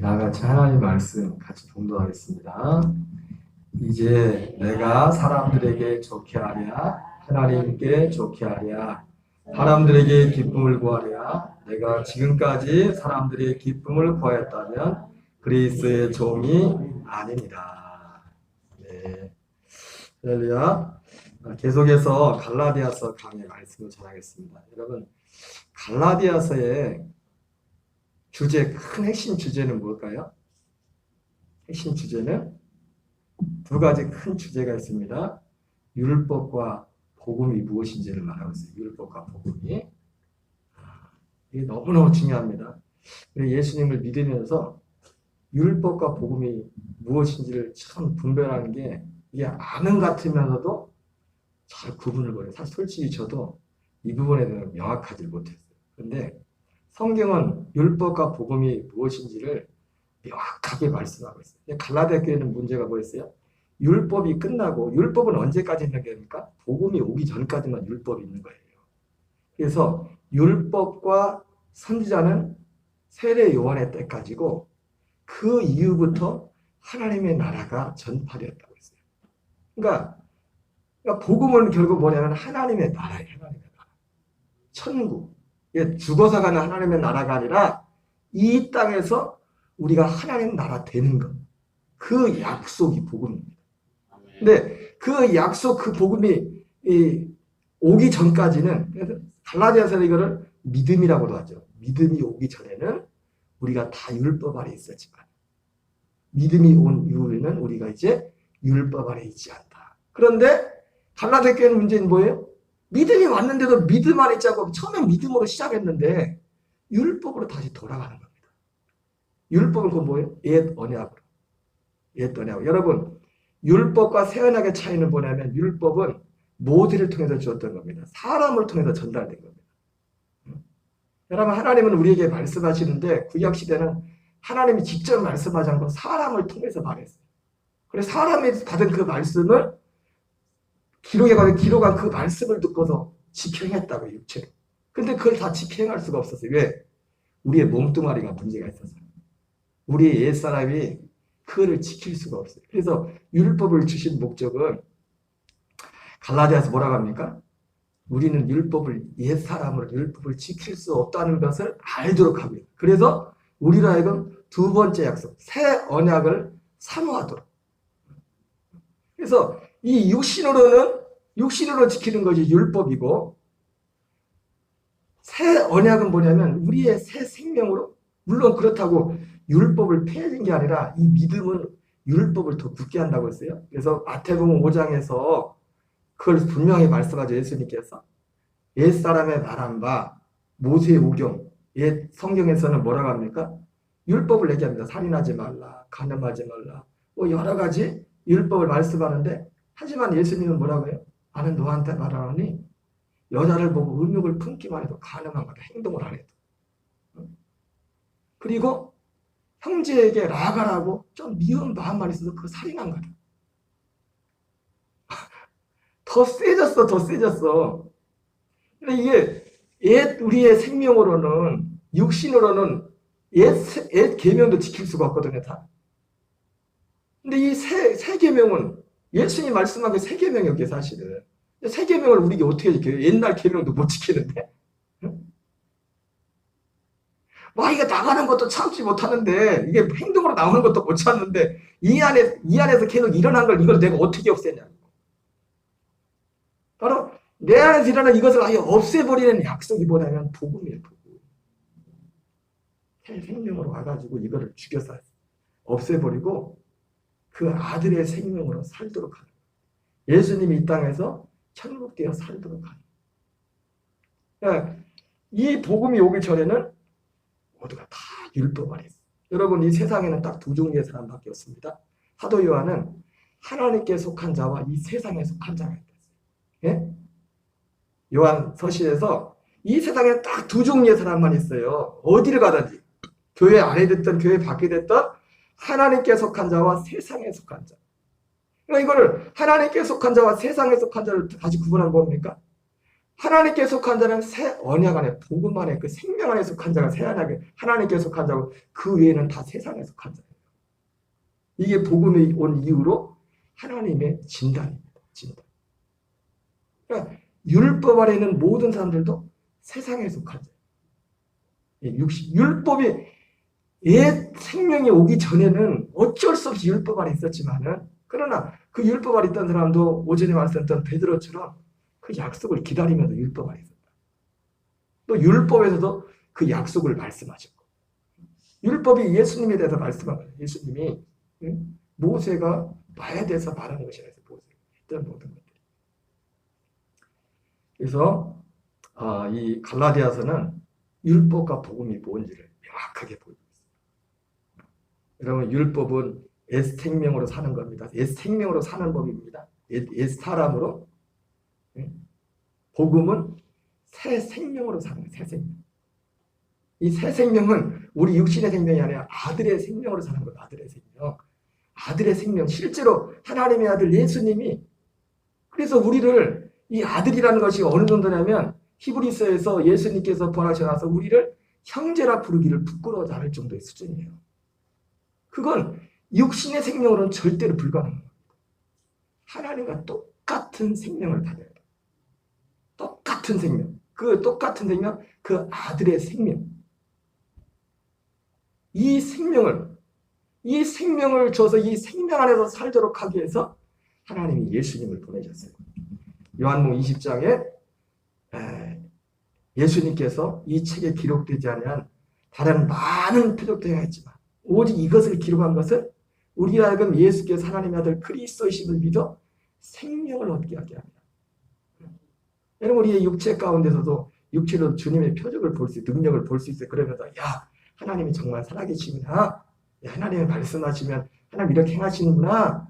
다 같이 하나님 말씀 같이 봉독하겠습니다. 이제 내가 사람들에게 좋게 하랴 하나님께 좋게 하랴 사람들에게 기쁨을 구하랴 내가 지금까지 사람들의 기쁨을 구하였다면 그리스도의 종이 아니니라. 네. 할렐루야. 계속해서 갈라디아서 강의 말씀을 전하겠습니다. 여러분, 갈라디아서의 큰 핵심 주제는 뭘까요? 핵심 주제는 두 가지 큰 주제가 있습니다. 율법과 복음이 무엇인지를 말하고 있어요. 율법과 복음이. 이게 너무너무 중요합니다. 예수님을 믿으면서 율법과 복음이 무엇인지를 참 분별하는 게 이게 아는 같으면서도 잘 구분을 벌여요. 사실 솔직히 저도 이 부분에 대해서 명확하지 못했어요. 그런데 성경은 율법과 복음이 무엇인지를 명확하게 말씀하고 있어요. 갈라디아 교회는 문제가 뭐였어요? 율법이 끝나고, 율법은 언제까지 있는 겁니까? 복음이 오기 전까지만 율법이 있는 거예요. 그래서 율법과 선지자는 세례 요한의 때까지고 그 이후부터 하나님의 나라가 전파되었다고 했어요. 그러니까 복음은 결국 뭐냐면 하나님의 나라예요. 하나님의 나라. 천국. 죽어서 가는 하나님의 나라가 아니라 이 땅에서 우리가 하나님 나라 되는 것. 그 약속이 복음입니다. 근데 그 약속, 그 복음이 오기 전까지는, 갈라디아서는 이거를 믿음이라고도 하죠. 믿음이 오기 전에는 우리가 다 율법 아래 있었지만 믿음이 온 이후에는 우리가 이제 율법 아래 있지 않다. 그런데 갈라디아 교회는 문제는 뭐예요? 믿음이 왔는데도 믿음 안에 있지 않고 처음에 믿음으로 시작했는데 율법으로 다시 돌아가는 겁니다. 율법은 그건 뭐예요? 옛 언약으로. 옛 언약. 여러분, 율법과 새 언약의 차이는 뭐냐면 율법은 모세를 통해서 주었던 겁니다. 사람을 통해서 전달된 겁니다. 여러분, 하나님은 우리에게 말씀하시는데 구약시대는 하나님이 직접 말씀하지 않고 사람을 통해서 말했어요. 그래서 사람이 받은 그 말씀을 기록한 그 말씀을 듣고서 지켜행했다고, 육체로. 근데 그걸 다 지켜행할 수가 없었어요. 왜? 우리의 몸뚱아리가 문제가 있어서. 우리의 옛사람이 그거를 지킬 수가 없어요. 그래서 율법을 주신 목적은 갈라디아서 뭐라고 합니까? 우리는 옛사람으로 율법을 지킬 수 없다는 것을 알도록 합니다. 그래서 우리로 하여금 두 번째 약속, 새 언약을 사모하도록. 그래서 이 육신으로 지키는 것이 율법이고, 새 언약은 뭐냐면 우리의 새 생명으로, 물론 그렇다고 율법을 폐해진 게 아니라 이 믿음은 율법을 더 굳게 한다고 했어요. 그래서 마태복음 5장에서 그걸 분명히 말씀하죠. 예수님께서 옛사람의 말한 바 모세의 오경, 옛 성경에서는 뭐라고 합니까? 율법을 얘기합니다. 살인하지 말라, 간음하지 말라, 뭐 여러 가지 율법을 말씀하는데, 하지만 예수님은 뭐라고 해요? 나는 너한테 말하노니 여자를 보고 음욕을 품기만 해도 간음한 거다. 행동을 안 해도. 그리고 형제에게 라가라고 좀 미운 마음만 있어서 그거 살인한 거다. 더 세졌어. 근데 이게 우리의 생명으로는, 육신으로는 옛 계명도 지킬 수가 없거든요, 다. 근데 이 새 계명은 예수님이 말씀한 게 새 계명이었게, 사실은. 새 계명을 우리가 어떻게 지켜요? 옛날 계명도 못 지키는데. 이게 나가는 것도 참지 못하는데, 이게 행동으로 나오는 것도 못 참는데, 이 안에서 계속 일어난 걸 이걸 내가 어떻게 없애냐. 바로 내 안에서 일어나는 이것을 아예 없애버리는 약속이 뭐냐면 복음이에요, 복음. 새 생명으로 와가지고 이거를 죽여서 없애버리고 그 아들의 생명으로 살도록 하는 거예요. 예수님이 이 땅에서 천국되어 살도록 하는 거예요. 그러니까 이 복음이 오기 전에는 모두가 다 율법 아래 있어요. 여러분, 이 세상에는 딱 두 종류의 사람밖에 없습니다. 사도 요한은 하나님께 속한 자와 이 세상에 속한 자가 있다. 예? 요한 서신에서 이 세상에 딱 두 종류의 사람만 있어요. 어디를 가든지, 교회 안에 됐든 교회 밖에 됐든 하나님께 속한 자와 세상에 속한 자. 그러니까 이거를 하나님께 속한 자와 세상에 속한 자를 다시 구분한 겁니까? 하나님께 속한 자는 새 언약 안에, 복음 안에, 그 생명 안에 속한 자가 새 언약에 하나님께 속한 자고, 그 외에는 다 세상에 속한 자예요. 이게 복음이 온 이후로 하나님의 진단입니다. 진단. 그러니까 율법 아래 있는 모든 사람들도 세상에 속한 자예요. 율법이 옛 생명이 오기 전에는 어쩔 수 없이 율법 아래 있었지만은, 그러나 그 율법 아래 있던 사람도 오전에 말씀했던 베드로처럼 그 약속을 기다리면서 율법 아래 있었다. 또 율법에서도 그 약속을 말씀하셨고, 율법이 예수님에 대해서 말씀하고, 예수님이 모세가 나에 대해서 말하는 것이라 해서 모세가 했던 모든 것들. 그래서 이 갈라디아서는 율법과 복음이 뭔지를 명확하게 보여주고 있습니다. 여러분, 율법은 옛 생명으로 사는 겁니다. 옛 생명으로 사는 법입니다. 옛 사람으로. 복음은 새 생명으로 사는 거예요. 새 생명. 이 새 생명은 우리 육신의 생명이 아니라 아들의 생명으로 사는 거예요. 아들의 생명. 아들의 생명. 실제로 하나님의 아들 예수님이, 그래서 우리를, 이 아들이라는 것이 어느 정도냐면 히브리서에서 예수님께서 부활하셔 나서 우리를 형제라 부르기를 부끄러워하지 않을 정도의 수준이에요. 그건 육신의 생명으로는 절대로 불가능한 겁니다. 하나님과 똑같은 생명을 받아야 돼요. 똑같은 생명. 그 똑같은 생명, 그 아들의 생명. 이 생명을 줘서 이 생명 안에서 살도록 하기 위해서 하나님이 예수님을 보내셨어요. 요한복음 20장에 예수님께서 이 책에 기록되지 않은 다른 많은 표적도 행했지만 오직 이것을 기록한 것은 우리 하여금 예수께서 하나님의 아들 그리스도이심을 믿어 생명을 얻게 하게 합니다. 여러분, 우리의 육체 가운데서도 육체로 주님의 표적을 볼 수 있어요. 능력을 볼 수 있어요. 그러면서 야, 하나님이 정말 살아계시구나. 야, 하나님이 말씀하시면 하나님 이렇게 행하시는구나.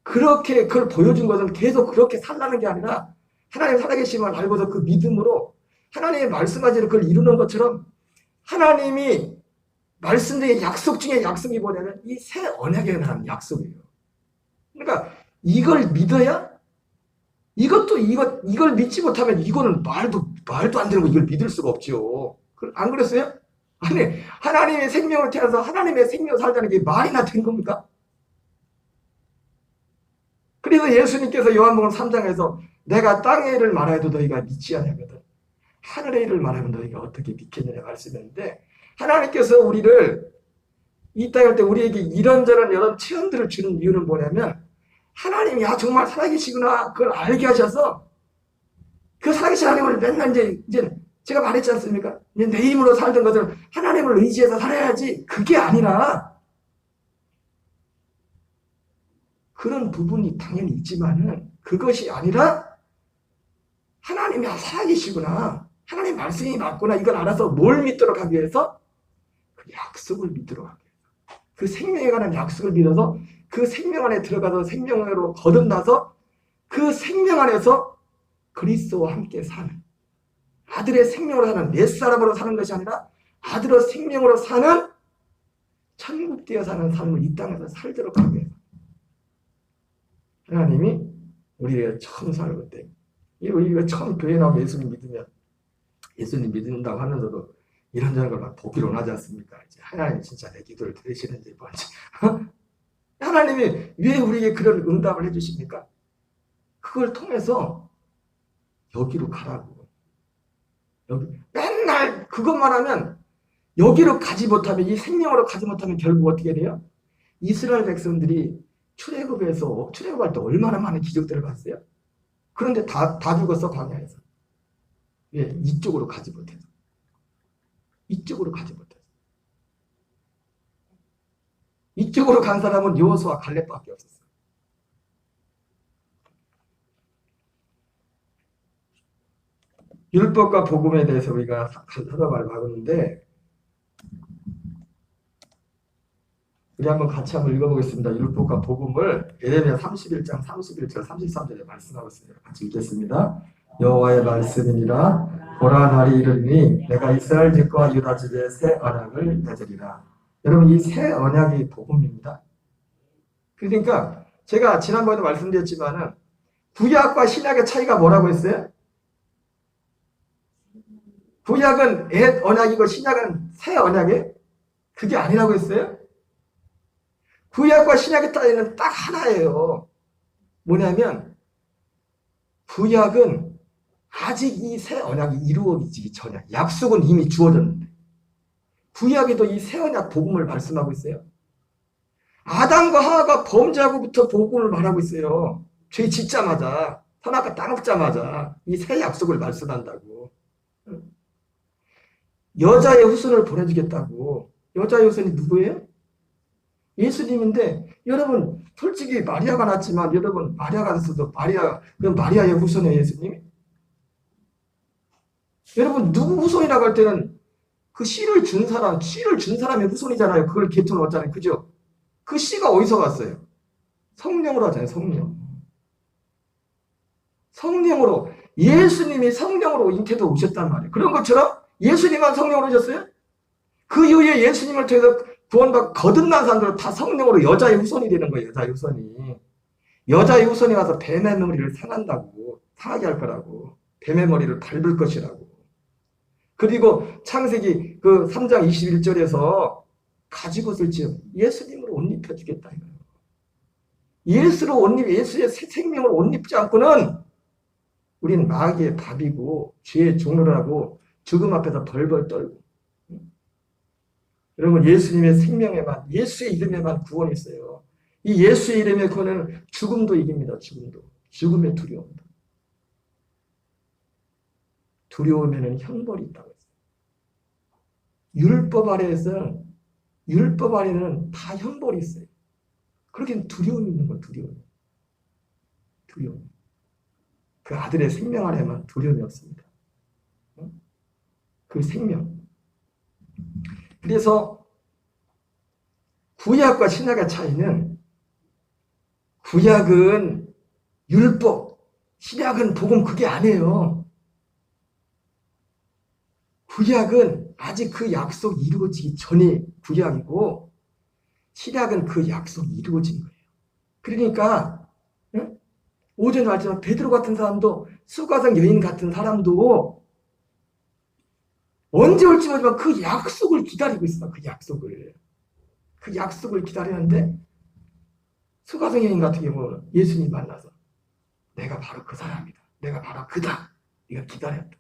그렇게 그걸 보여준 것은 계속 그렇게 살라는 게 아니라 하나님 살아계심을 알고서 그 믿음으로 하나님의 말씀하시는 그걸 이루는 것처럼 하나님이 말씀드린 약속 중에 약속이 뭐냐면 이 새 언약에 관한 약속이에요. 그러니까 이걸 믿어야 이걸 믿지 못하면 이거는 말도 안 되는 거 이걸 믿을 수가 없죠. 안 그랬어요? 아니, 하나님의 생명을 태어나서 하나님의 생명을 살자는 게 말이나 된 겁니까? 그래서 예수님께서 요한복음 3장에서 내가 땅의 일을 말하여도 너희가 믿지 아니하거든 하늘의 일을 말하면 너희가 어떻게 믿겠느냐 말씀했는데, 하나님께서 우리를 이 땅에 올 때 우리에게 이런저런 여러 체험들을 주는 이유는 뭐냐면 하나님이 정말 살아계시구나 그걸 알게 하셔서 그 살아계신 하나님을 맨날 이제 제가 말했지 않습니까? 이제 내 힘으로 살던 것을 하나님을 의지해서 살아야지, 그게 아니라 그런 부분이 당연히 있지만은 그것이 아니라 하나님이 살아계시구나, 하나님 말씀이 맞구나, 이걸 알아서 뭘 믿도록 하기 위해서 그 약속을 믿도록 하기 위해서 그 생명에 관한 약속을 믿어서 그 생명 안에 들어가서 생명으로 거듭나서 그 생명 안에서 그리스도와 함께 사는 아들의 생명으로 사는 옛 사람으로 사는 것이 아니라 아들의 생명으로 사는 천국되어 사는 삶을 이 땅에서 살도록 하기 위해서 하나님이 우리가 처음 살고 때 우리가 처음 교회 나오고 예수님 믿는다고 하면서도 이런저런 걸 막 보기로 하지 않습니까? 이제 하나님 진짜 내 기도를 들으시는지 뭔지 하나님이 왜 우리에게 그런 응답을 해주십니까? 그걸 통해서 여기로 가라고. 여기 맨날 그것만 하면 여기로 가지 못하면, 이 생명으로 가지 못하면 결국 어떻게 돼요? 이스라엘 백성들이 출애굽할 때 얼마나 많은 기적들을 봤어요? 그런데 다 죽었어, 광야에서. 왜? 이쪽으로 가지 못해서. 이쪽으로 가지 못해서. 이쪽으로 간 사람은 여호수아 갈렙밖에 없었어요. 율법과 복음에 대해서 우리가 살펴보려고 하는데, 우리 한번 같이 한번 읽어보겠습니다. 율법과 복음을 예레미야 31장 31절 33절에 말씀하고 있습니다. 같이 읽겠습니다. 여호와의 말씀이니라 보라 날이 이르리니 내가 이스라엘 집과 유다 집에 새 언약을 맺으리라. 여러분, 이 새 언약이 복음입니다. 그러니까 제가 지난번에도 말씀드렸지만은 구약과 신약의 차이가 뭐라고 했어요? 구약은 옛 언약이고 신약은 새 언약이에요? 그게 아니라고 했어요? 구약과 신약의 차이는 딱 하나예요. 뭐냐면 구약은 아직 이 새 언약이 이루어지기 전이야. 약속은 이미 주어졌는데. 구약에도 이 새 언약 복음을 말씀하고 있어요. 아담과 하와가 범죄하고부터 복음을 말하고 있어요. 죄 짓자마자, 선악과 따먹자마자 이 새 약속을 말씀한다고. 여자의 후손을 보내주겠다고. 여자의 후손이 누구예요? 예수님인데, 여러분, 솔직히 마리아가 낳았지만, 여러분, 마리아가 낳았어도 그럼 마리아의 후손이에요, 예수님이? 여러분, 누구 후손이라고 할 때는 그 씨를 준 사람의 후손이잖아요. 그걸 계통을 얻잖아요. 그죠? 그 씨가 어디서 왔어요? 성령으로 하잖아요, 성령. 성령으로. 예수님이 성령으로 잉태도 오셨단 말이에요. 그런 것처럼 예수님만 성령으로 오셨어요? 그 이후에 예수님을 통해서 구원받고 거듭난 사람들은 다 성령으로 여자의 후손이 되는 거예요. 여자의 후손이. 여자의 후손이 와서 뱀의 머리를 상하게 할 거라고. 뱀의 머리를 밟을 것이라고. 그리고 창세기 그 3장 21절에서 가지고 쓸지 예수님으로 옷 입혀주겠다 이거예요. 예수의 생명을 옷 입지 않고는 우리는 마귀의 밥이고 죄의 종로라고 죽음 앞에서 벌벌 떨고. 여러분 예수님의 생명에만 예수의 이름에만 구원이 있어요. 이 예수의 이름의 구원은 죽음도 이깁니다. 죽음의 두려움도. 두려우면은 형벌이 있다고 했어요. 율법 아래는 다 형벌이 있어요. 그렇게 두려움이 있는 거예요. 두려움. 그 아들의 생명 안에만 두려움이 없습니다. 그 생명. 그래서 구약과 신약의 차이는 구약은 율법, 신약은 복음 그게 아니에요. 구약은 아직 그 약속이 이루어지기 전에 구약이고 신약은 그 약속이 이루어진 거예요. 그러니까 오전에 말했지만 베드로 같은 사람도 수가성 여인 같은 사람도 언제 올지 모르지만 그 약속을 기다리고 있어. 그 약속을 기다리는데 수가성 여인 같은 경우는 예수님 만나서 내가 바로 그 사람이다. 내가 바로 그다. 이거 기다렸다.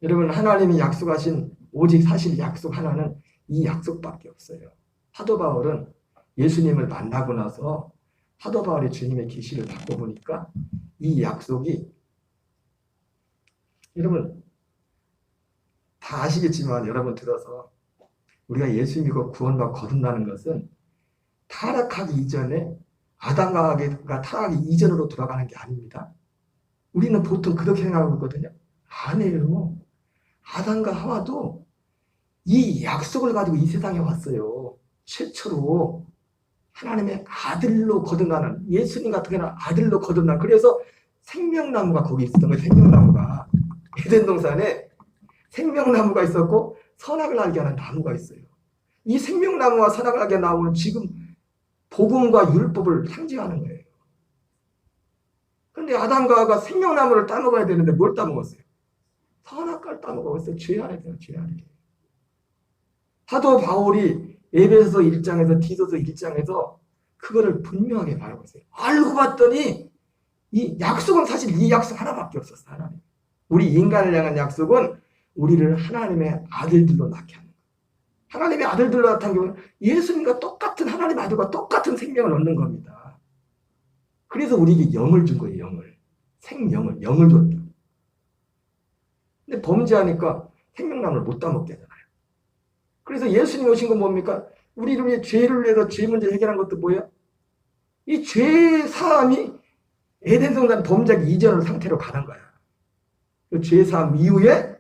여러분 하나님이 약속하신 오직 사실 약속 하나는 이 약속밖에 없어요. 사도 바울은 예수님을 만나고 나서 사도 바울이 주님의 계시를 받고 보니까 이 약속이 여러분 다 아시겠지만 여러분 들어서 우리가 예수 믿고 구원받고 거듭나는 것은 타락하기 이전에 아담과 하와가 타락하기 이전으로 돌아가는 게 아닙니다. 우리는 보통 그렇게 생각하고 있거든요. 아니에요. 아담과 하와도 이 약속을 가지고 이 세상에 왔어요. 최초로 하나님의 아들로 거듭나는 예수님 같은 경우는 아들로 거듭나는 그래서 생명나무가 거기 있었던 거예요. 생명나무가 에덴 동산에 생명나무가 있었고 선악을 알게 하는 나무가 있어요. 이 생명나무와 선악을 알게 하는 나무는 지금 복음과 율법을 상징하는 거예요. 그런데 아담과 하와가 생명나무를 따먹어야 되는데 뭘 따먹었어요? 선악과를 따먹었어요. 죄 안에. 사도 바울이 에베소서 1장에서 디도서 1장에서 그거를 분명하게 말하고 있어요. 알고 봤더니 이 약속은 사실 이 약속 하나밖에 없었어. 하나님. 우리 인간을 향한 약속은 우리를 하나님의 아들들로 낳게 하는 거예요. 하나님의 아들들로 낳다는 경우는 예수님과 똑같은 하나님의 아들과 똑같은 생명을 얻는 겁니다. 그래서 우리에게 영을 준 거예요. 영을 줬다. 근데 범죄하니까 생명나무를 못 따먹게 하잖아요. 그래서 예수님이 오신 건 뭡니까? 우리를 위해 죄를 위해서 죄 문제 해결한 것도 뭐예요? 이 죄 사함이 에덴 동산 범죄 이전의 상태로 가는 거야. 그 죄 사함 이후에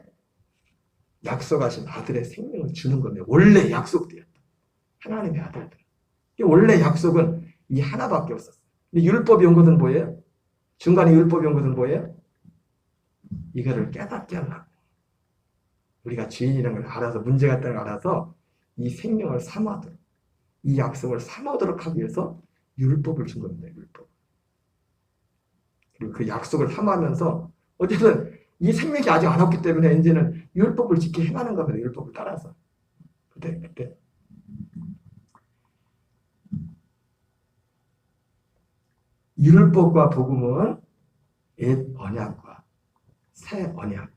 약속하신 아들의 생명을 주는 겁니다. 원래 약속되었다. 하나님의 아들들. 원래 약속은 이 하나밖에 없었어요. 근데 율법이 온 것은 뭐예요? 중간에 율법이 온 것은 뭐예요? 이거를 깨닫게 하려고. 우리가 죄인이라는 걸 알아서 문제가 있다는 걸 알아서 이 생명을 삼아도록 이 약속을 삼아도록 하기 위해서 율법을 준 겁니다. 율법. 그리고 그 약속을 삼으면서 어쨌든 이 생명이 아직 안 왔기 때문에 이제는 율법을 지켜 행하는 겁니다. 율법을 따라서. 그때. 율법과 복음은 옛 언약과 새 언약.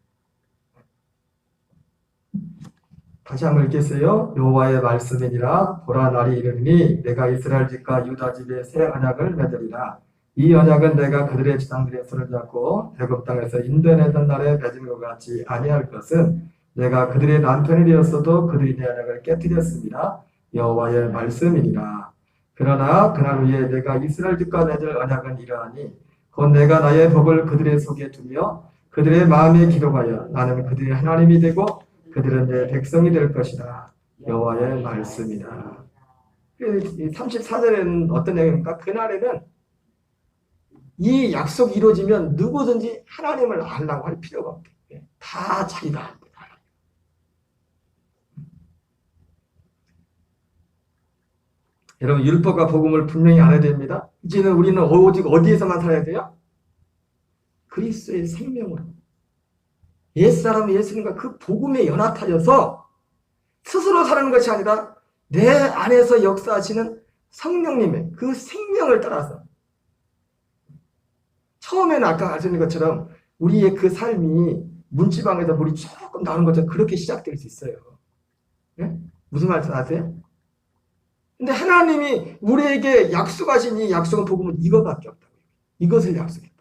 다시 한번 읽겠어요. 여호와의 말씀이니라. 보라, 날이 이르니 내가 이스라엘 집과 유다 집에 새 언약을 맺으리라. 이 언약은 내가 그들의 조상들의 손을 잡고 애굽 땅에서 인도해내던 날에 맺은 것 같이 아니할 것은 내가 그들의 남편이 되었어도 그들이 내 언약을 깨뜨렸습니다. 여호와의 말씀이니라. 그러나 그날 후에 내가 이스라엘 집과 맺을 언약은 이러하니 곧 내가 나의 법을 그들의 속에 두며 그들의 마음에 기록하여 나는 그들의 하나님이 되고 그들은 내 백성이 될 것이다. 여호와의 말씀이다. 34절에는 어떤 내용입니까? 그날에는 이 약속이 이루어지면 누구든지 하나님을 알라고 할 필요가 없대. 다 자기가 합니다. 여러분, 율법과 복음을 분명히 알아야 됩니다. 이제는 우리는 오직 어디에서만 살아야 돼요? 그리스도의 생명으로. 옛사람 예수님과 그 복음에 연합하여서 스스로 사는 것이 아니라 내 안에서 역사하시는 성령님의 그 생명을 따라서. 처음에는 아까 말씀드린 것처럼 우리의 그 삶이 문지방에서 물이 조금 나오는 것처럼 그렇게 시작될 수 있어요. 네? 무슨 말씀 아세요? 근데 하나님이 우리에게 약속하신 이 약속은 복음은 이거밖에 없다고요. 이것을 약속했다.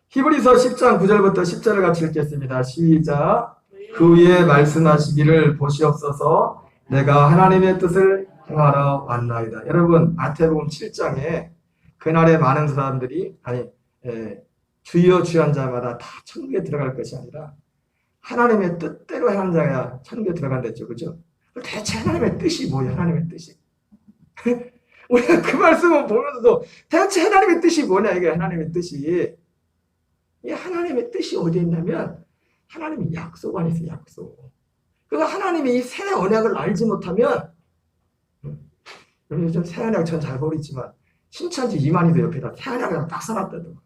히브리서 10장 9절부터 10절을 같이 읽겠습니다. 시작. 그 위에 말씀하시기를 보시옵소서 내가 하나님의 뜻을 행하러 왔나이다. 여러분, 마태복음 7장에 그날에 많은 사람들이 주여 주한 자마다 다 천국에 들어갈 것이 아니라 하나님의 뜻대로 행한 자가 천국에 들어간댔죠. 그죠? 대체 하나님의 뜻이 뭐예요? 하나님의 뜻이. 우리가 그 말씀을 보면서도 대체 하나님의 뜻이 뭐냐, 이게 하나님의 뜻이. 이 하나님의 뜻이 어디에 있냐면 하나님이 약속 안에 있어요. 약속. 그러니까 하나님이 이 새 언약을 알지 못하면, 여러분 요즘 새 언약 전 잘 모르지만 신천지 이만희도 옆에다 새 언약을 딱 써놨다고.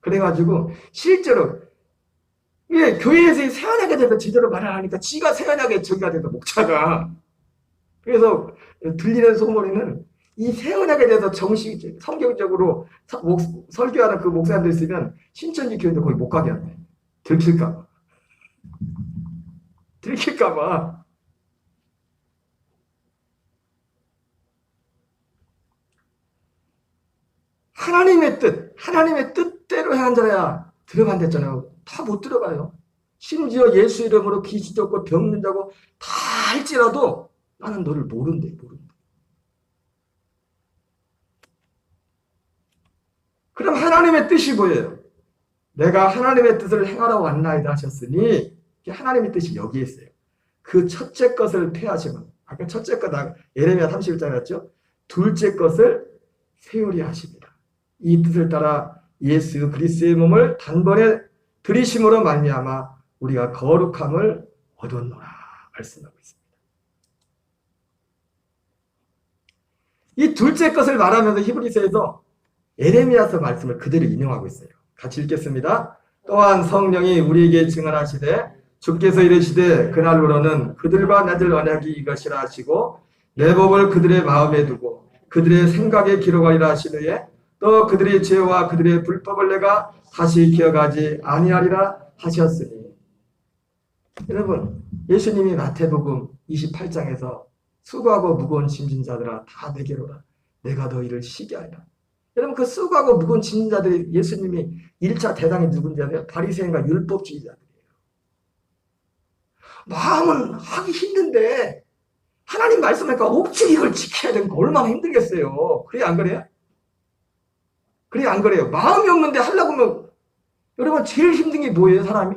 그래가지고 실제로 교회에서 새 언약에 대해서 제대로 말을 하니까 지가 새 언약의 저기가 돼서 목차가. 그래서 들리는 소문에는 이 새 언약에 대해서 성경적으로 설교하는 그 목사님들 있으면 신천지 교회도 거의 못 가게 한대. 들킬까봐. 하나님의 뜻대로 행한 자야 들어간댔잖아요. 다 못 들어가요. 심지어 예수 이름으로 귀신 쫓고 병든 자고 다 할지라도 나는 너를 모른대. 그럼 하나님의 뜻이 뭐예요? 내가 하나님의 뜻을 행하러 왔나이다 하셨으니 하나님의 뜻이 여기에 있어요. 그 첫째 것을 폐하시면, 아까 첫째 것 예레미야 31장이었죠. 둘째 것을 세우리 하십니다. 이 뜻을 따라 예수 그리스도의 몸을 단번에 들이심으로 말미암아 우리가 거룩함을 얻었노라 말씀하고 있습니다. 이 둘째 것을 말하면서 히브리서에서 예레미야서 말씀을 그대로 인용하고 있어요. 같이 읽겠습니다. 또한 성령이 우리에게 증언하시되 주께서 이르시되 그날로는 그들과 맺을 언약이 이것이라 하시고 내 법을 그들의 마음에 두고 그들의 생각에 기록하리라 하시느에 또 그들의 죄와 그들의 불법을 내가 다시 기억하지 아니하리라 하셨으니. 여러분, 예수님이 마태복음 28장에서 수고하고 무거운 짐진 자들아 다 내게로라 내가 너희를 쉬게 하리라. 여러분, 그 수고하고 무거운 짐진 자들이 예수님이 1차 대상이 누군지 아세요? 바리새인과 율법주의자들이에요. 마음은 하기 힘든데 하나님 말씀하니까 억지로 이걸 지켜야 되는 거 얼마나 힘들겠어요. 그래 안 그래요? 마음이 없는데 하려고 하면, 여러분 제일 힘든 게 뭐예요? 사람이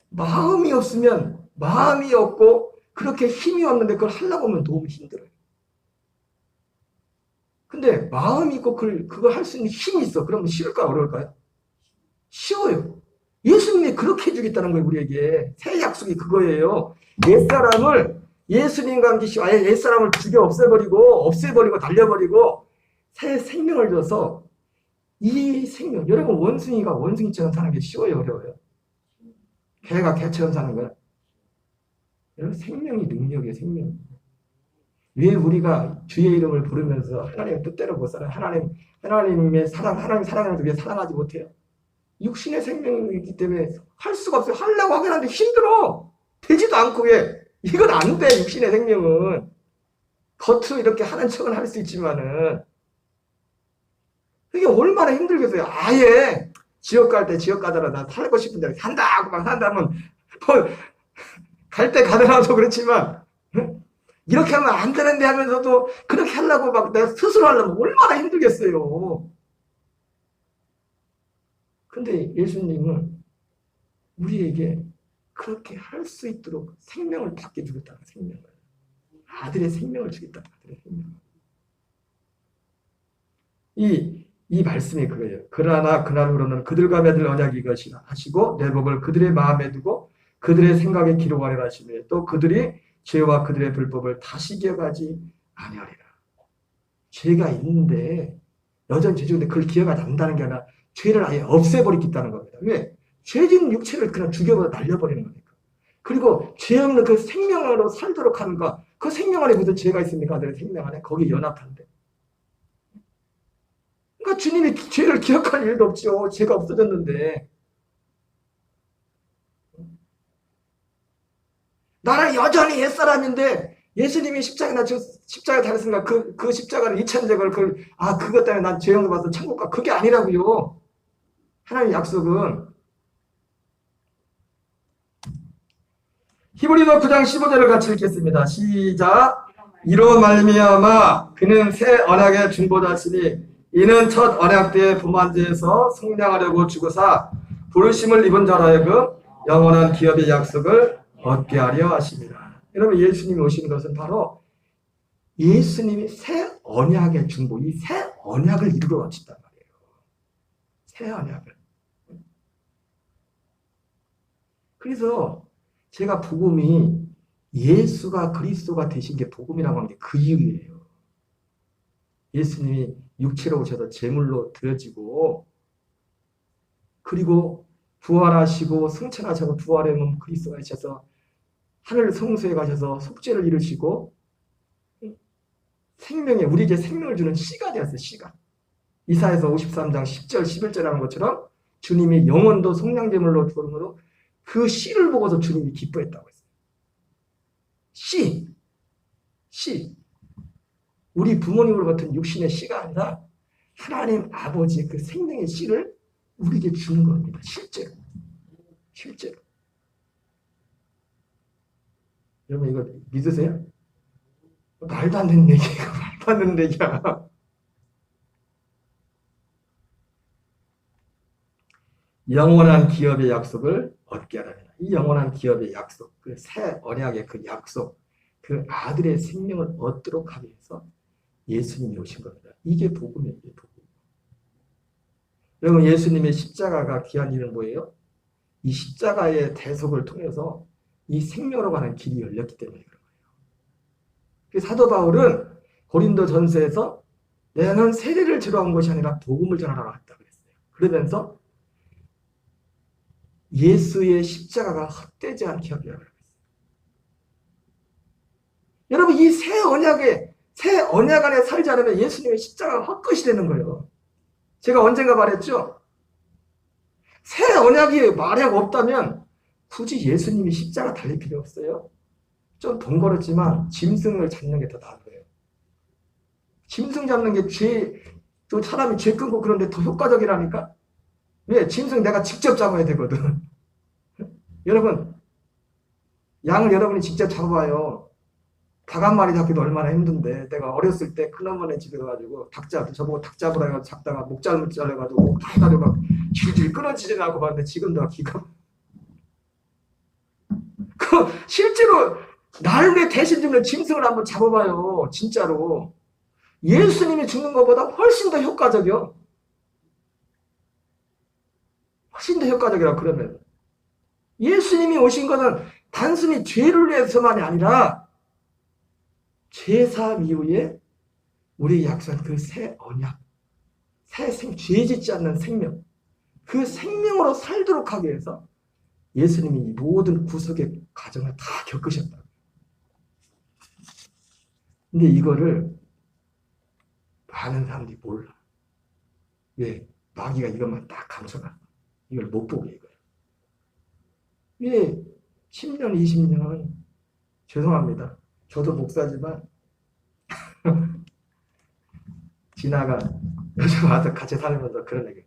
마음이 없으면, 마음이 없고 그렇게 힘이 없는데 그걸 하려고 하면 너무 힘들어요. 근데 마음이 있고 그걸 할 수 있는 힘이 있어. 그러면 싫을까요? 어려울까요? 쉬워요. 예수님이 그렇게 해주겠다는 거예요. 우리에게 새 약속이 그거예요. 옛사람을 예수님과 함께 옛사람을 죽여 없애버리고 날려버리고 새 생명을 줘서 이 생명, 여러분 원숭이가 원숭이처럼 사는 게 쉬워요, 어려워요? 개가 개처럼 사는 거야? 여러분 생명이 능력이에요, 생명. 왜 우리가 주의 이름을 부르면서 하나님의 뜻대로 못 살아요? 하나님의 사랑, 하나님 사랑하는데 왜 사랑하지 못해요? 육신의 생명이기 때문에 할 수가 없어요. 하려고 하긴 하는데 힘들어. 되지도 않고 왜? 이건 안 돼, 육신의 생명은. 겉으로 이렇게 하는 척은 할 수 있지만은 이게 얼마나 힘들겠어요. 아예 지역 갈 때 지역 가더라 나 살고 싶은데 산다 하고 막 산다면 갈 때 가더라도 그렇지만 이렇게 하면 안 되는데 하면서도 그렇게 하려고 막 내가 스스로 하려면 얼마나 힘들겠어요. 근데 예수님은 우리에게 그렇게 할 수 있도록 생명을 받게 주겠다. 생명을. 아들의 생명을 주겠다. 아들의 생명. 이 말씀이 그거예요. 그러나 그날로는 그들과 맺을 언약이 이것이라 하시고 내 법을 그들의 마음에 두고 그들의 생각에 기록하리라 하시며 또 그들이 죄와 그들의 불법을 다시 기억하지 아니하리라. 죄가 있는데 여전히 죄인데 그걸 기억하지 않는다는 게 아니라 죄를 아예 없애버리겠다는 겁니다. 왜? 죄진 육체를 그냥 죽여버려 날려버리는 거니까. 그리고 죄 없는 그 생명으로 살도록 하는 거, 그 생명 안에 무슨 죄가 있습니까? 아들의 생명 안에 거기 연합한데. 그러니까 주님이 죄를 기억할 일도 없죠. 죄가 없어졌는데. 나는 여전히 옛사람인데 예수님이 십자가에 달렸으니까 그 십자가를 이천적을 그것 때문에 난 죄형도 받아서 천국 가. 그게 아니라고요. 하나님의 약속은 히브리서 9장 15절을 같이 읽겠습니다. 시작. 이로 말미암아 그는 새 언약의 중보자시니 이는 첫 언약 때의 부만제에서 승량하려고 죽으사 부르심을 입은 자로 하여금 영원한 기업의 약속을 얻게 하려 하십니다. 여러분 예수님이 오신 것은 바로 예수님이 새 언약의 중보, 이 새 언약을 이루러 오셨단 말이에요. 새 언약을. 그래서 제가 복음이 예수가 그리스도가 되신 게 복음이라고 하는 게 그 이유예요. 예수님이 육체로 오셔서 제물로 드려지고 그리고 부활하시고 승천하셔서 부활의 몸 그리스도가 되셔서 하늘 성소에 가셔서 속죄를 이루시고 생명에 우리에게 생명을 주는 씨가 되었어요. 씨가. 이사야서 53장 10절 11절 하는 것처럼 주님이 영혼도 속량제물로 드림으로 그 씨를 보고서 주님이 기뻐했다고 했어요. 씨. 우리 부모님으로부터 육신의 씨가 아니라 하나님 아버지의 그 생명의 씨를 우리에게 주는 겁니다. 실제로. 여러분 이거 믿으세요? 말도 안 되는 얘기야. 말도 안 되는 얘기야. 영원한 기업의 약속을 얻게 하라는 이 영원한 기업의 약속, 그 새 언약의 그 약속, 그 아들의 생명을 얻도록 하기 위해서 예수님이 오신 겁니다. 이게 복음이에요. 이게 복음. 여러분 예수님의 십자가가 귀한 이유는 뭐예요? 이 십자가의 대속을 통해서 이 생명으로 가는 길이 열렸기 때문에 그런 거예요. 사도 바울은 고린도 전서에서 내는 세례를 지러 온 것이 아니라 복음을 전하러 왔다 그랬어요. 그러면서 예수의 십자가가 헛되지 않게 하기로 했어요. 여러분 이 새 언약 안에 살지 않으면 예수님의 십자가가 헛것이 되는 거예요. 제가 언젠가 말했죠. 새 언약이 만약 없다면 굳이 예수님이 십자가 달릴 필요 없어요. 좀 번거롭지만 짐승을 잡는 게 더 나은 거예요. 짐승 잡는 게 또 사람이 죄 끊고 그런데 더 효과적이라니까? 왜? 짐승 내가 직접 잡아야 되거든. 여러분, 양을 여러분이 직접 잡아봐요. 닭 한 마리 잡기도 얼마나 힘든데, 내가 어렸을 때 큰어머니 집에 가가지고 저보고 닭 잡으라 해가지고 잡다가 목 잘못 잘라가지고 목 다 해가지고 막 질질 끊어지지 않고 봤는데 지금도 기가. 실제로 나를 대신 주는 짐승을 한번 잡아봐요. 진짜로. 예수님이 죽는 것보다 훨씬 더 효과적이요. 훨씬 더 효과적이라 그러면. 예수님이 오신 것은 단순히 죄를 위해서만이 아니라 죄사함 이후에 우리 약속한 그 새 언약, 죄 짓지 않는 생명, 그 생명으로 살도록 하기 위해서 예수님이 이 모든 구속의 과정을 다 겪으셨다. 근데 이거를 많은 사람들이 몰라. 왜? 마귀가 이것만 딱 감춰놨어. 이걸 못 보게 이거야. 왜 10년, 20년 죄송합니다. 저도 목사지만 지나가 요즘 와서 같이 살면서 그런 얘기.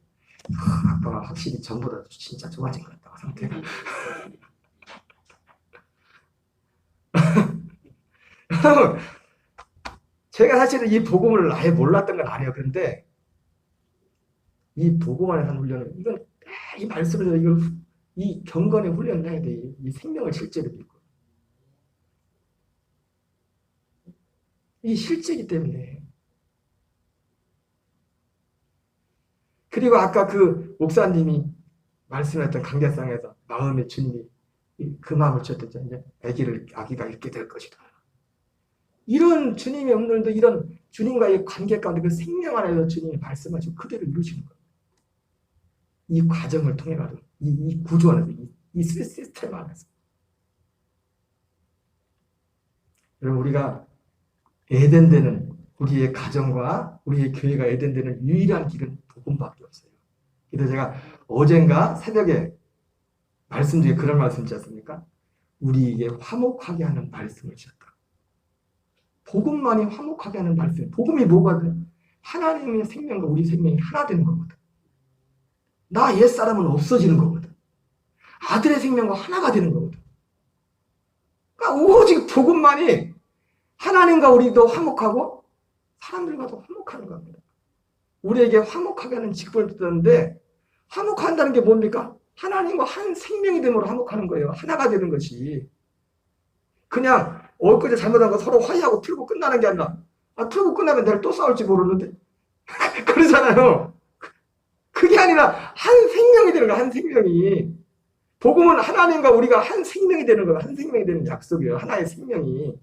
아빠가 확실히 전보다 진짜 좋아진 것 같다. 상태가. 여러분, 제가 사실은 이 복음을 아예 몰랐던 건 아니에요. 그런데 이 복음 안에 한 훈련은 이건 이 말씀을 이걸 이 경건의 훈련을 해야 돼. 이 생명을 실제로 믿고. 이 실제이기 때문에. 그리고 아까 그 목사님이 말씀했던 강대상에서 마음의 주님이 그 마음을 주셨죠. 이제 아기가 있게 될 것이다. 이런 주님의 오늘도 이런 주님과의 관계 가운데 그 생명 안에서 주님이 말씀하시고 그대로 이루시는 거예요. 이 과정을 통해 가지고 이 구조 안에서 이 시스템 안에서 여러분 우리가 에덴되는 우리의 가정과 우리의 교회가 에덴되는 유일한 길은 복음밖에 없어요. 그래서 제가 어젠가 새벽에 말씀 중에 그런 말씀 있지 않습니까? 우리에게 화목하게 하는 말씀을 주셨다. 복음만이 화목하게 하는 말씀. 복음이 뭐거든? 하나님의 생명과 우리 생명이 하나 되는 거거든. 나 옛사람은 없어지는 거거든. 아들의 생명과 하나가 되는 거거든. 그러니까 오직 복음만이 하나님과 우리도 화목하고 사람들과도 화목하는 겁니다. 우리에게 화목하게 하는 직분을 듣는데 화목한다는 게 뭡니까? 하나님과 한 생명이 됨으로 화목하는 거예요. 하나가 되는 것이. 그냥 엊그제 잘못한 거 서로 화해하고 틀고 끝나는 게 아니라 틀고 끝나면 내일 또 싸울지 모르는데 그러잖아요. 그게 아니라 한 생명이 되는 거야. 한 생명이. 복음은 하나님과 우리가 한 생명이 되는 거야. 한 생명이 되는 약속이에요. 하나의 생명이.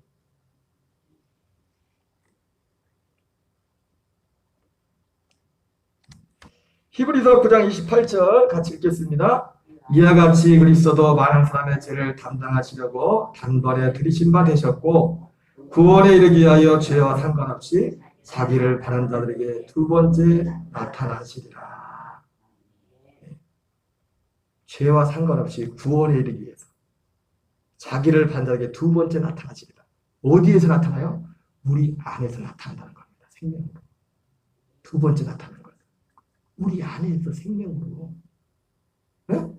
히브리서 9장 28절 같이 읽겠습니다. 이와 같이 그리스도도 많은 사람의 죄를 담당하시려고 단번에 들이신 바 되셨고 구원에 이르기 위하여 죄와 상관없이 자기를 바른 자들에게 두 번째 나타나시리라. 죄와 상관없이 구원에 이르기 위해서 자기를 바른 자들에게 두 번째 나타나시리라. 어디에서 나타나요? 우리 안에서 나타난다는 겁니다. 생명으로. 두 번째 나타나는 거예요. 우리 안에서 생명으로. 네?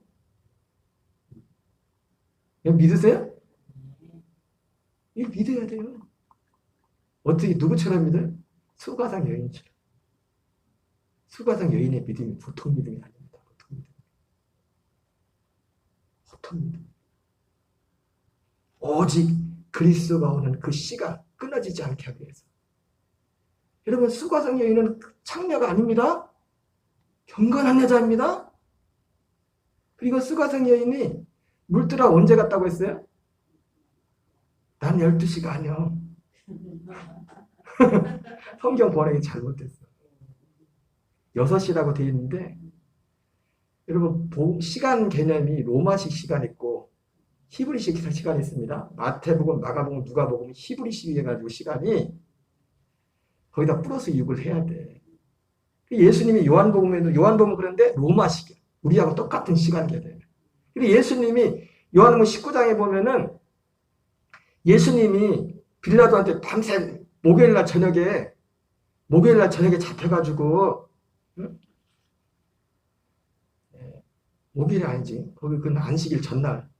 믿으세요? 이거 믿어야 돼요. 어떻게 누구처럼 믿어요? 수가상 여인처럼. 수가상 여인의 믿음이 보통 믿음이 아닙니다. 보통 믿음. 보통 믿음. 오직 그리스도가 오는 그 시간 끊어지지 않게 하기 위해서. 여러분 수가상 여인은 창녀가 아닙니다. 경건한 여자입니다. 그리고 수가상 여인이 물들어 언제 갔다고 했어요? 난 12시가 아니요. 성경 번역이 잘못됐어. 6시라고 되어 있는데 여러분 시간 개념이 로마식 시간 있고 히브리식 시간이 있습니다. 마태복음, 마가복음, 누가복음, 히브리식 해가지고 시간이 거기다 플러스 6을 해야 돼. 예수님이 요한복음은 그런데 로마식이야. 우리하고 똑같은 시간 개념. 그리고 예수님이 요한복음 19장에 보면은 예수님이 빌라도한테 밤새 목요일날 저녁에 잡혀가지고 목요일이 아니지. 그건 안식일 전날.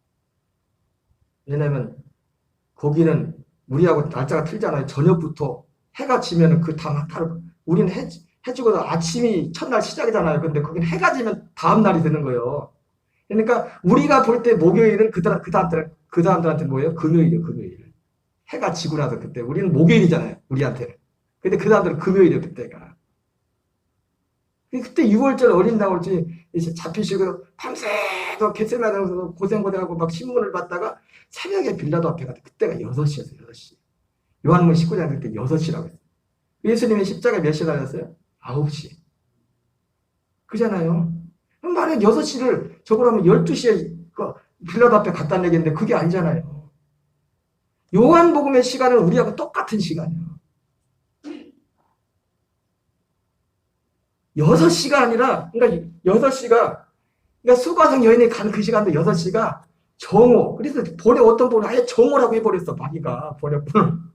왜냐면 거기는 우리하고 날짜가 틀리잖아요. 저녁부터 해가 지면은 그 다음 하루 우리는 해 지고 아침이 첫날 시작이잖아요. 근데 거기는 해가 지면 다음 날이 되는 거예요. 그러니까 우리가 볼 때 목요일은 그 사람들한테 뭐예요? 금요일이에요. 금요일. 해가 지고 나서 그때 우리는 목요일이잖아요. 우리한테는. 근데 그 사람들은 금요일이에요. 그때가. 그때 6월절 어린 나올지 잡히시고 밤새도 겟세마네에서 고생하고 막 신문을 받다가 새벽에 빌라도 앞에 가서 그때가 6시였어요. 6시. 요한복음 19장 그때 6시라고 했어요. 예수님이 십자가에 몇 시에 달렸어요? 9시. 그잖아요. 그럼 만약 6시를 저걸 하면 12시에 빌라도 앞에 갖다 내겠는데 그게 아니잖아요. 요한복음의 시간은 우리하고 똑같은 시간이에요. 6시가 아니라, 그러니까 6시가, 그러니까 수가성 여인이 가는 그 시간도 6시가 정오. 그래서 번역 어떤 분은 아예 정오라고 해버렸어, 마귀가. 번역분.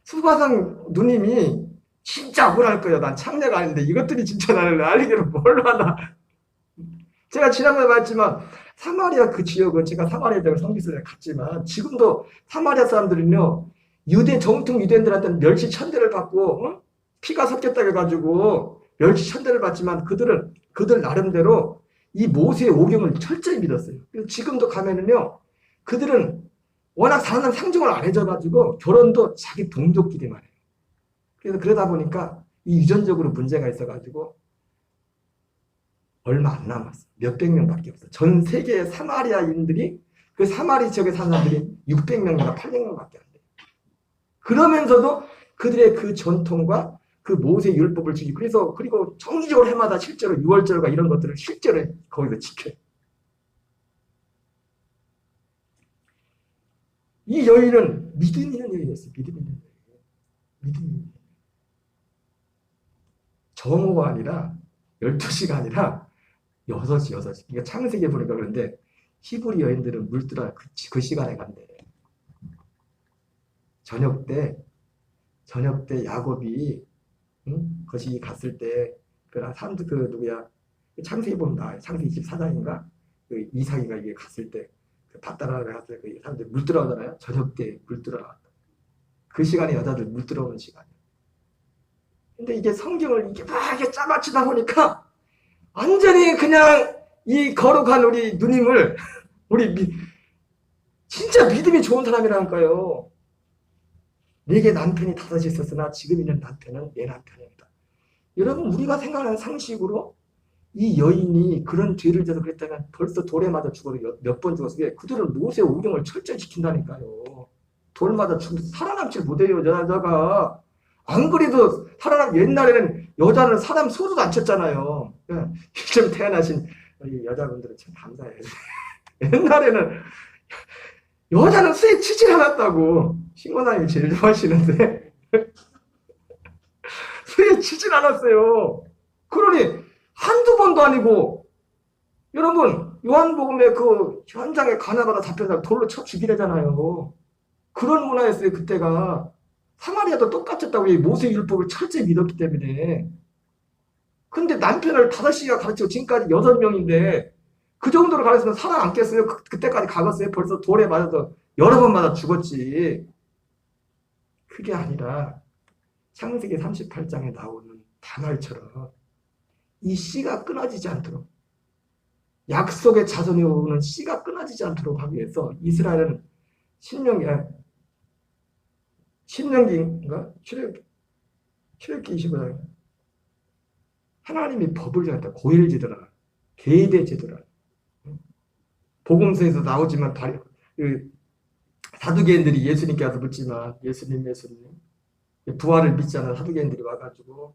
수가성 누님이 진짜 억울할 거예요. 난 창녀가 아닌데 이것들이 진짜 나를 알리기를 뭘 하나. 제가 지난번에 말했지만 사마리아 그 지역은 제가 사마리아 지역을 성지순례 갔지만 지금도 사마리아 사람들은요. 유대 정통 유대인들한테는 멸시 천대를 받고 피가 섞였다 해가지고 멸시 천대를 받지만 그들 나름대로 이 모세의 오경을 철저히 믿었어요. 그래서 지금도 가면은요. 그들은 워낙 사람 상종을 안 해줘가지고 결혼도 자기 동족끼리만 해요. 그래서 그러다 보니까 이 유전적으로 문제가 있어가지고 얼마 안 남았어. 몇백 명밖에 없어. 전 세계의 사마리아인들이 그 사마리 지역에 사는 사람들이 600명이나 800명밖에 안 돼. 그러면서도 그들의 그 전통과 그 모세 율법을 지키고 그리고 정기적으로 해마다 실제로 6월절과 이런 것들을 실제로 거기서 지켜요. 이 여인은 믿음 있는 여인이었어요. 믿음 있는 여인. 믿음 있는 여인. 정오가 아니라 12시가 아니라 6시. 그러니까 창세기에 보니까 그런데 히브리 여인들은 물들어 그 시간에 간대. 저녁 때 야곱이 거시 갔을 때 사람들 누구야? 창세기 보면 나와요. 창세기 24장인가? 그 이삭이가 이게 갔을 때 밭 따라가 갔을 때 그 사람들 물 들어가잖아요. 저녁 때 물 들어가. 그 시간에 여자들 물 들어오는 시간이에요. 근데 이게 성경을 이게 막 이렇게 짜맞추다 보니까 완전히 그냥 이 거룩한 우리 누님을 진짜 믿음이 좋은 사람이라니까요. 내게 남편이 5이 있었으나 지금 있는 남편은 내 남편이다. 여러분 우리가 생각하는 상식으로 이 여인이 그런 죄를 져서 그랬다면 벌써 돌에 맞아 죽어도 몇 번 죽었어요. 그들은 모세 오경을 철저히 지킨다니까요. 돌 맞아 죽어도 살아남지 못해요. 여자가. 안 그래도 옛날에는 여자는 사람 소주도 안 쳤잖아요. 요즘 태어나신 우리 여자분들은 참 감사해요. 옛날에는 여자는 수에 치질 않았다고. 신고사님이 제일 좋아하시는데 수에 치질 않았어요. 그러니 한두 번도 아니고 여러분 요한복음의 그 현장에 가나바다 잡혀서 돌로 쳐 죽이래잖아요. 그런 문화였어요. 그때가. 사마리아도 똑같았다고 이 모세 율법을 철저히 믿었기 때문에. 근데 남편을 5시가 가르치고 지금까지 6명인데 그 정도로 가르치면 살아남겠어요? 그때까지 가겠어요? 벌써 돌에 맞아서 여러 번 맞아 죽었지. 그게 아니라 창세기 38장에 나오는 다말처럼 이 씨가 끊어지지 않도록 약속의 자손이 오는 씨가 끊어지지 않도록 하기 위해서 이스라엘은 신명기인가? 출애굽기 25장 하나님이 법을 정했다. 고일 제도라, 계대 제도라. 복음서에서 나오지만 사두개인들이 예수님께 와서 묻지만 예수님 부활을 믿지 않은 사두개인들이 와가지고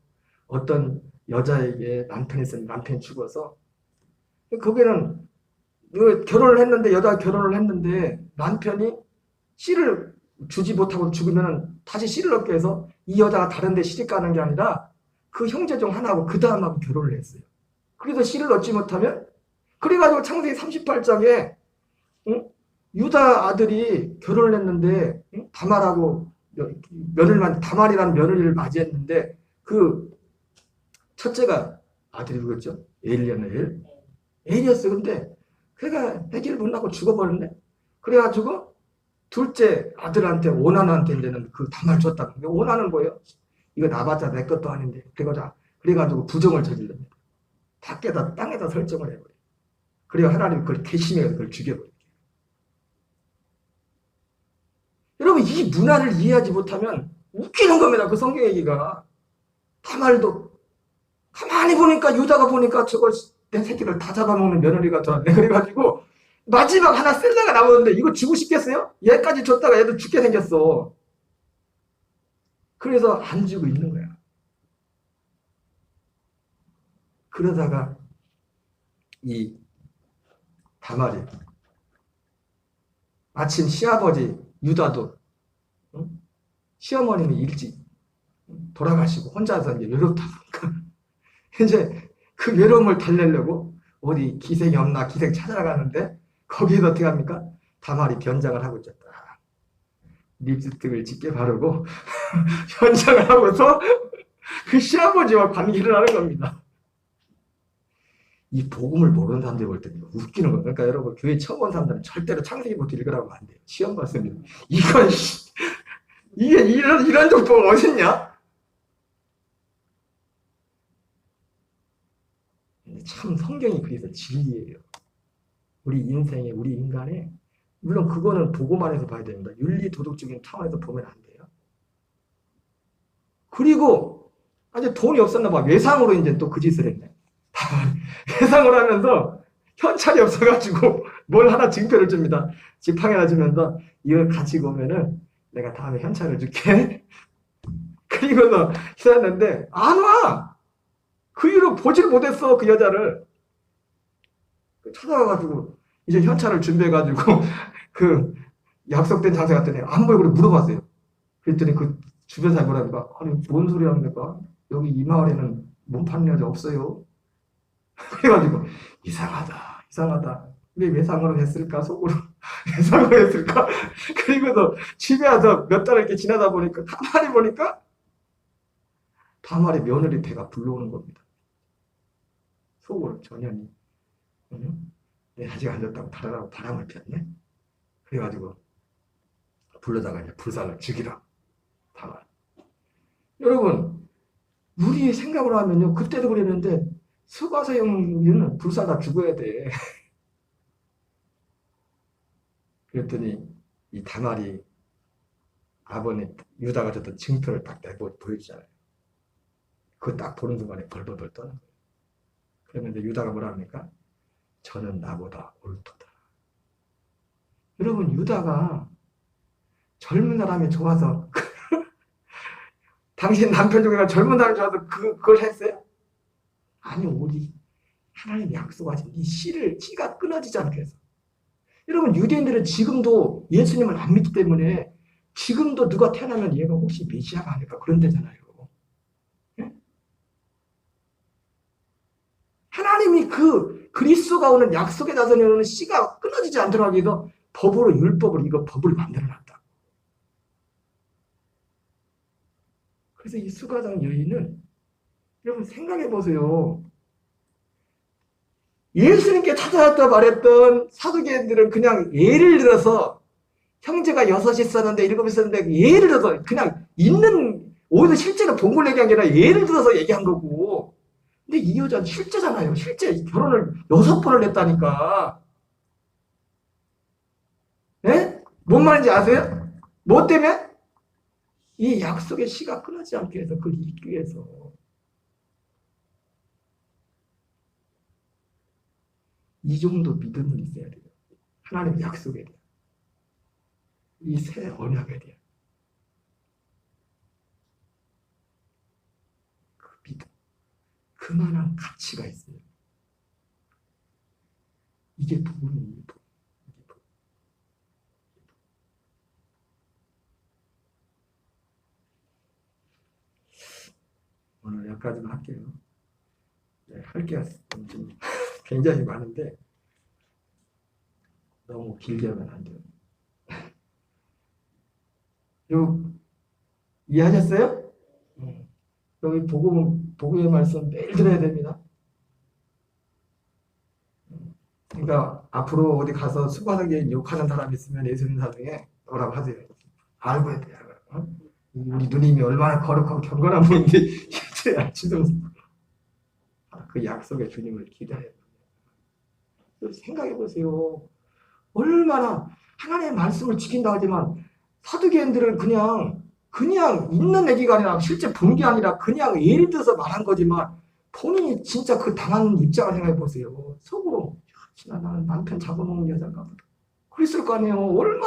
어떤 여자에게 남편이 있으면 남편이 죽어서 거기는 결혼을 했는데 여자가 결혼을 했는데 남편이 씨를 주지 못하고 죽으면 다시 씨를 얻게 해서 이 여자가 다른 데 시집 가는 게 아니라 그 형제 중 하나하고 그 다음하고 결혼을 했어요. 그래서 씨를 얻지 못하면 그래가지고 창세기 38장에 유다 아들이 결혼을 했는데 다말하고 다말이라는 며느리를 맞이했는데 그 첫째가 아들이 누구였죠? 엘이었어요. 근데 그가 아기를 못 낳고 죽어버렸네. 그래가지고 둘째 아들한테 오나나한테 이제는 그 다말 줬다. 오나는 뭐예요? 이거 나봤자 내 것도 아닌데. 그래가지고 부정을 저질릅니다. 밖에다 땅에다 설정을 해버려요. 그리고 하나님이 그걸 괘씸해서 그걸 죽여버려요. 여러분 이 문화를 이해하지 못하면 웃기는 겁니다. 그 성경 얘기가. 다말도 가만히 보니까 유다가 보니까 저걸 내 새끼를 다 잡아먹는 며느리가 들어왔네. 그래가지고 마지막 하나 셀라가 나오는데 이거 주고 싶겠어요? 얘까지 줬다가 얘도 죽게 생겼어. 그래서 안 주고 있는 거야. 그러다가 이 다말이 마침 시아버지 유다도 시어머님이 일찍 돌아가시고 혼자서 이제 외롭다 보니까 이제 그 외로움을 달래려고 어디 기생이 없나 기생 찾아가는데 거기에서 어떻게 합니까? 다말이 변장을 하고 있었다. 립스틱을 짙게 바르고 변장을 하고서 그 시아버지와 관계를 하는 겁니다. 이 복음을 모르는 사람들이 볼 때는 웃기는 거예요. 그러니까 여러분 교회 처음 온 사람들은 절대로 창세기부터 읽으라고 하면 안 돼요. 시험 봤으면 이건 이게 이런 정보가 어딨냐? 참 성경이 그래서 진리예요. 우리 인생에 우리 인간에 물론 그거는 보고만 해서 봐야 됩니다. 윤리 도덕적인 차원에서 보면 안 돼요. 그리고 아주 돈이 없었나 봐. 외상으로 이제 또 그 짓을 했네. 회상을 하면서 현찰이 없어가지고 뭘 하나 증표를 줍니다. 지팡이 하나 주면서 이걸 가지고 오면은 내가 다음에 현찰을 줄게. 그리고서 기다렸는데 안 와. 그 이후로 보질 못했어 그 여자를. 찾아와가지고 이제 현찰을 준비해가지고 그 약속된 장소에 갔더니 안 보이고 물어봤어요. 그랬더니 그 주변 사람이 뭐라니까 아니 뭔 소리 합니까? 여기 이 마을에는 몸 파는 여자 없어요. 그래가지고 이상하다. 왜 외상으로 했을까? 속으로 외상으로 했을까? 그리고도 집에 와서 몇 달 이렇게 지나다 보니까 가만히 보니까 다말의 며느리 배가 불러오는 겁니다. 속으로 전현이 내 아직 안 졌다고 달아라고 바람을 피웠네. 그래가지고 불러다가 이제 불살을 죽이라 다말. 여러분 우리 생각으로 하면요 그때도 그랬는데 서가서형은 불사다 죽어야 돼. 그랬더니 이 다말이 아버님 유다가 줬던 증표를 딱 내고 보여주잖아요. 그거 딱 보는 순간에 벌벌벌 떠는 거예요. 그러면 이제 유다가 뭐라 합니까? 저는 나보다 옳도다. 여러분 유다가 젊은 사람이 좋아서 당신 남편 중에 젊은 사람이 좋아서 그걸 했어요? 아니 오직 하나님 약속하신 이 씨가 끊어지지 않게 해서. 여러분 유대인들은 지금도 예수님을 안 믿기 때문에 지금도 누가 태어나면 얘가 혹시 메시아가 아닐까 그런 데잖아요. 예? 하나님이 그 그리스도가 오는 약속의 자손에 오는 씨가 끊어지지 않도록 하기 위해서 법으로 율법으로 이거 법을 만들어놨다. 그래서 이 수가장 여인은 여러분 생각해 보세요. 예수님께 찾아왔다 말했던 사두개인들은 그냥 예를 들어서 형제가 6이 있었는데 7이 있었는데 예를 들어서 그냥 있는 오히려 실제로 본 걸 얘기한 게 아니라 예를 들어서 얘기한 거고. 근데 이 여자는 실제잖아요. 실제 결혼을 6번을 했다니까. 네? 뭔 말인지 아세요? 뭐 때문에? 이 약속의 씨가 끊어지지 않게 해서 그걸 잊기 위해서. 이 정도 믿음은 있어야 돼요. 하나님의 약속에 대한. 이 새 언약에 대한. 그 믿음. 그만한 가치가 있어요. 이게 복음이에요. 오늘 여기까지만 할게요. 네, 할 게 좀 굉장히 많은데 너무 길게 하면 안 돼요. 이해하셨어요? 여기 복음의 말씀 매일 들어야 됩니다. 그러니까 앞으로 어디 가서 수고하게 욕하는 사람 있으면 예수님 사중에 뭐라고 하세요. 알고 해야 돼요. 우리 누님이 얼마나 거룩하고 경건한 분인데 이제 알지도 그 약속의 주님을 기대해요. 생각해 보세요. 얼마나 하나님의 말씀을 지킨다 하지만 사두개인들은 그냥 있는 얘기가 아니라 실제 본 게 아니라 그냥 예를 들어서 말한 거지만 본인이 진짜 그 당한 입장을 생각해 보세요. 속으로 나는 남편 잡아먹는 여자가 그랬을 거 아니에요. 얼마나